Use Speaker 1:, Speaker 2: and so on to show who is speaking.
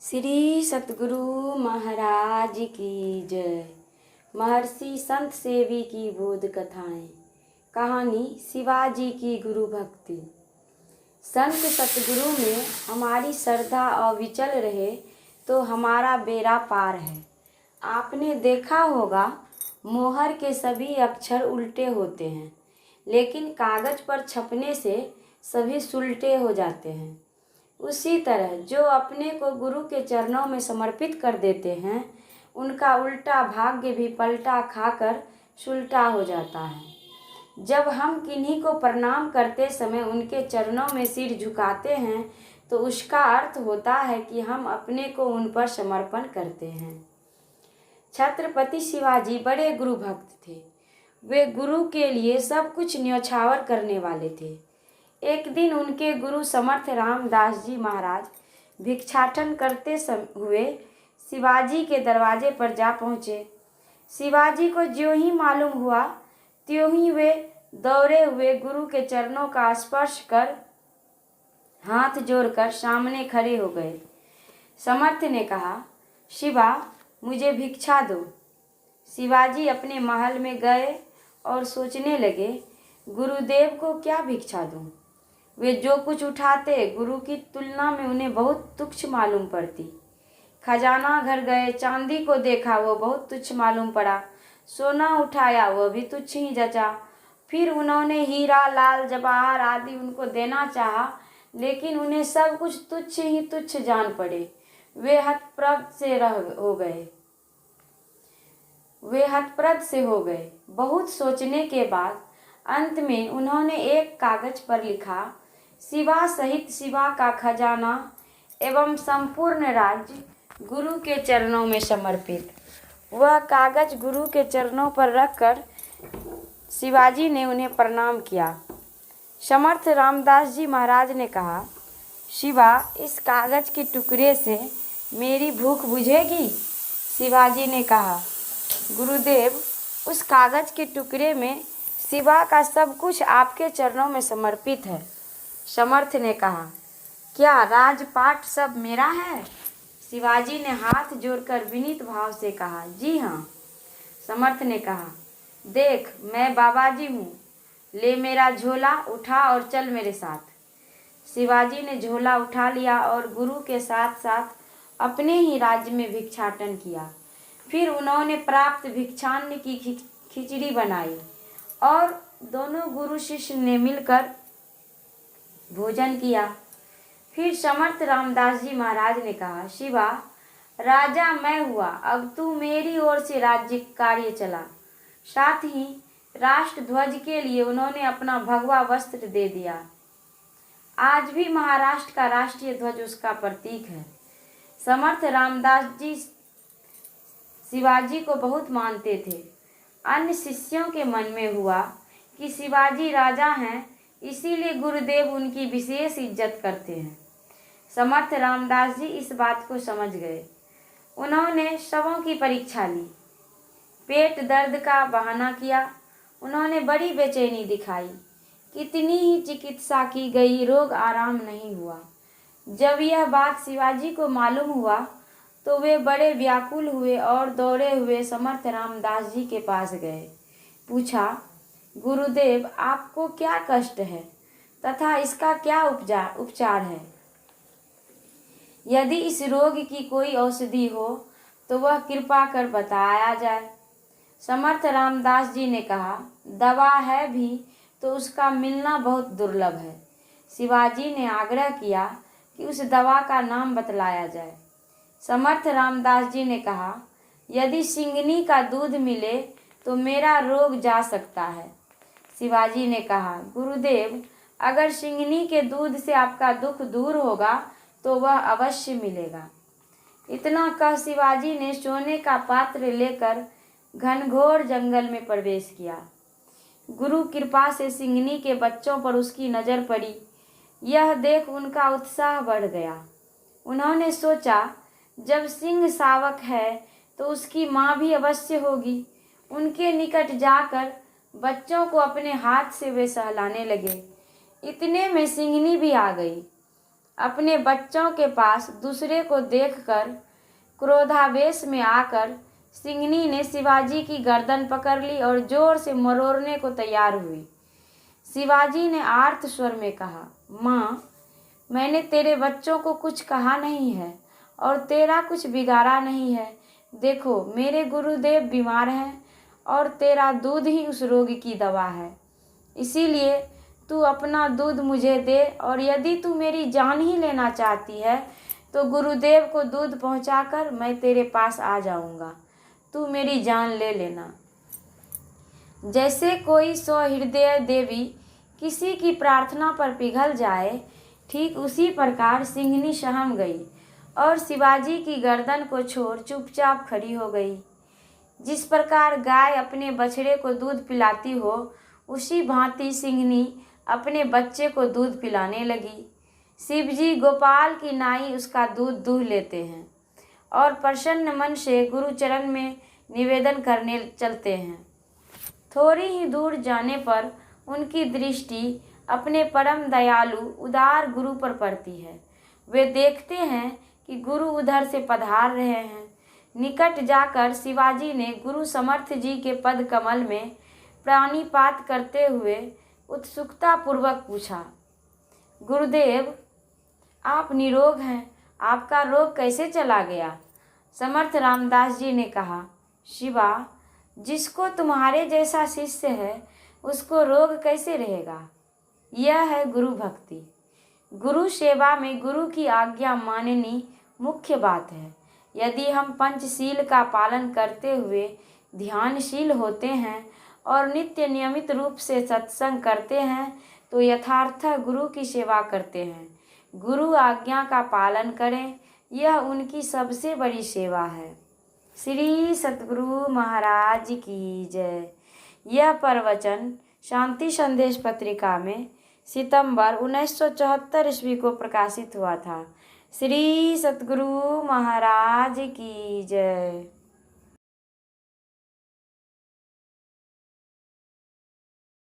Speaker 1: श्री सतगुरु महाराज की जय। महर्षि संत सेवी की बोध कथाएं। कहानी शिवाजी की गुरु भक्ति। संत सतगुरु में हमारी श्रद्धा अविचल रहे तो हमारा बेड़ा पार है। आपने देखा होगा मोहर के सभी अक्षर उल्टे होते हैं, लेकिन कागज पर छपने से सभी सुलटे हो जाते हैं। उसी तरह जो अपने को गुरु के चरणों में समर्पित कर देते हैं, उनका उल्टा भाग्य भी पलटा खाकर सुलटा हो जाता है। जब हम किन्हीं को प्रणाम करते समय उनके चरणों में सिर झुकाते हैं, तो उसका अर्थ होता है कि हम अपने को उन पर समर्पण करते हैं। छत्रपति शिवाजी बड़े गुरु भक्त थे। वे गुरु के लिए सब कुछ न्यौछावर करने वाले थे। एक दिन उनके गुरु समर्थ रामदास जी महाराज भिक्षाटन करते हुए शिवाजी के दरवाजे पर जा पहुँचे। शिवाजी को ज्यों ही मालूम हुआ त्यों ही वे दौड़े हुए गुरु के चरणों का स्पर्श कर हाथ जोड़कर सामने खड़े हो गए। समर्थ ने कहा, शिवा, मुझे भिक्षा दो। शिवाजी अपने महल में गए और सोचने लगे, गुरुदेव को क्या भिक्षा दूं? वे जो कुछ उठाते गुरु की तुलना में उन्हें बहुत तुच्छ मालूम पड़ती। खजाना घर गए, चांदी को देखा, वो बहुत तुच्छ मालूम पड़ा। सोना उठाया, वह भी तुच्छ ही जचा। फिर उन्होंने हीरा, लाल, जवाहर आदि उनको देना चाहा, लेकिन उन्हें सब कुछ तुच्छ ही तुच्छ जान पड़े। वे हतप्रभ से हो गए। बहुत सोचने के बाद अंत में उन्होंने एक कागज पर लिखा, शिवा सहित शिवा का खजाना एवं संपूर्ण राज्य गुरु के चरणों में समर्पित। वह कागज गुरु के चरणों पर रखकर शिवाजी ने उन्हें प्रणाम किया। समर्थ रामदास जी महाराज ने कहा, शिवा, इस कागज के टुकड़े से मेरी भूख बुझेगी? शिवाजी ने कहा, गुरुदेव, उस कागज के टुकड़े में शिवा का सब कुछ आपके चरणों में समर्पित है। समर्थ ने कहा, क्या राजपाट सब मेरा है? शिवाजी ने हाथ जोड़कर विनीत भाव से कहा, जी हाँ। समर्थ ने कहा, देख, मैं बाबाजी हूँ, ले मेरा झोला उठा और चल मेरे साथ। शिवाजी ने झोला उठा लिया और गुरु के साथ साथ अपने ही राज्य में भिक्षाटन किया। फिर उन्होंने प्राप्त भिक्षान्न की खिचड़ी बनाई और दोनों गुरु शिष्य ने मिलकर भोजन किया। फिर समर्थ रामदास जी महाराज ने कहा, शिवा, राजा मैं हुआ, अब तू मेरी ओर से राज्य कार्य चला। साथ ही राष्ट्र ध्वज के लिए उन्होंने अपना भगवा वस्त्र दे दिया। आज भी महाराष्ट्र का राष्ट्रीय ध्वज उसका प्रतीक है। समर्थ रामदास जी शिवाजी को बहुत मानते थे। अन्य शिष्यों के मन में हुआ कि शिवाजी राजा हैं, इसीलिए गुरुदेव उनकी विशेष इज्जत करते हैं। समर्थ रामदास जी इस बात को समझ गए। उन्होंने शवों की परीक्षा ली, पेट दर्द का बहाना किया। उन्होंने बड़ी बेचैनी दिखाई। कितनी ही चिकित्सा की गई, रोग आराम नहीं हुआ। जब यह बात शिवाजी को मालूम हुआ तो वे बड़े व्याकुल हुए और दौड़े हुए समर्थ रामदास जी के पास गए। पूछा, गुरुदेव, आपको क्या कष्ट है तथा इसका क्या उपचार है? यदि इस रोग की कोई औषधि हो तो वह कृपा कर बताया जाए। समर्थ रामदास जी ने कहा, दवा है भी तो उसका मिलना बहुत दुर्लभ है। शिवाजी ने आग्रह किया कि उस दवा का नाम बतलाया जाए। समर्थ रामदास जी ने कहा, यदि सिंगनी का दूध मिले तो मेरा रोग जा सकता है। शिवाजी ने कहा, गुरुदेव, अगर सिंगनी के दूध से आपका दुख दूर होगा तो वह अवश्य मिलेगा। इतना कह शिवाजी ने सोने का पात्र लेकर घनघोर जंगल में प्रवेश किया। गुरु कृपा से सिंगनी के बच्चों पर उसकी नज़र पड़ी। यह देख उनका उत्साह बढ़ गया। उन्होंने सोचा, जब सिंह सावक है तो उसकी माँ भी अवश्य होगी। उनके निकट जाकर बच्चों को अपने हाथ से वे सहलाने लगे। इतने में सिंहनी भी आ गई। अपने बच्चों के पास दूसरे को देखकर क्रोधावेश में आकर सिंहनी ने शिवाजी की गर्दन पकड़ ली और जोर से मरोड़ने को तैयार हुई। शिवाजी ने आर्त स्वर में कहा, माँ, मैंने तेरे बच्चों को कुछ कहा नहीं है और तेरा कुछ बिगाड़ा नहीं है। देखो, मेरे गुरुदेव बीमार हैं और तेरा दूध ही उस रोग की दवा है। इसीलिए तू अपना दूध मुझे दे, और यदि तू मेरी जान ही लेना चाहती है तो गुरुदेव को दूध पहुंचाकर मैं तेरे पास आ जाऊंगा। तू मेरी जान ले लेना। जैसे कोई सहृदय देवी किसी की प्रार्थना पर पिघल जाए, ठीक उसी प्रकार सिंहनी सहम गई और शिवाजी की गर्दन को छोड़ चुपचाप खड़ी हो गई। जिस प्रकार गाय अपने बछड़े को दूध पिलाती हो, उसी भांति सिंहनी अपने बच्चे को दूध पिलाने लगी। शिवजी गोपाल की नाई उसका दूध दूह लेते हैं और प्रसन्न मन से गुरुचरण में निवेदन करने चलते हैं। थोड़ी ही दूर जाने पर उनकी दृष्टि अपने परम दयालु उदार गुरु पर पड़ती है। वे देखते हैं कि गुरु उधर से पधार रहे हैं। निकट जाकर शिवाजी ने गुरु समर्थ जी के पद कमल में प्राणिपात करते हुए उत्सुकता पूर्वक पूछा, गुरुदेव, आप निरोग हैं, आपका रोग कैसे चला गया? समर्थ रामदास जी ने कहा, शिवा, जिसको तुम्हारे जैसा शिष्य है उसको रोग कैसे रहेगा? यह है गुरु भक्ति। गुरु सेवा में गुरु की आज्ञा माननी मुख्य बात है। यदि हम पंचशील का पालन करते हुए ध्यानशील होते हैं और नित्य नियमित रूप से सत्संग करते हैं तो यथार्थ गुरु की सेवा करते हैं। गुरु आज्ञा का पालन करें, यह उनकी सबसे बड़ी सेवा है। श्री सतगुरु महाराज की जय। यह प्रवचन शांति संदेश पत्रिका में सितंबर 1974 ईस्वी को प्रकाशित हुआ था। श्री सतगुरु महाराज की जय।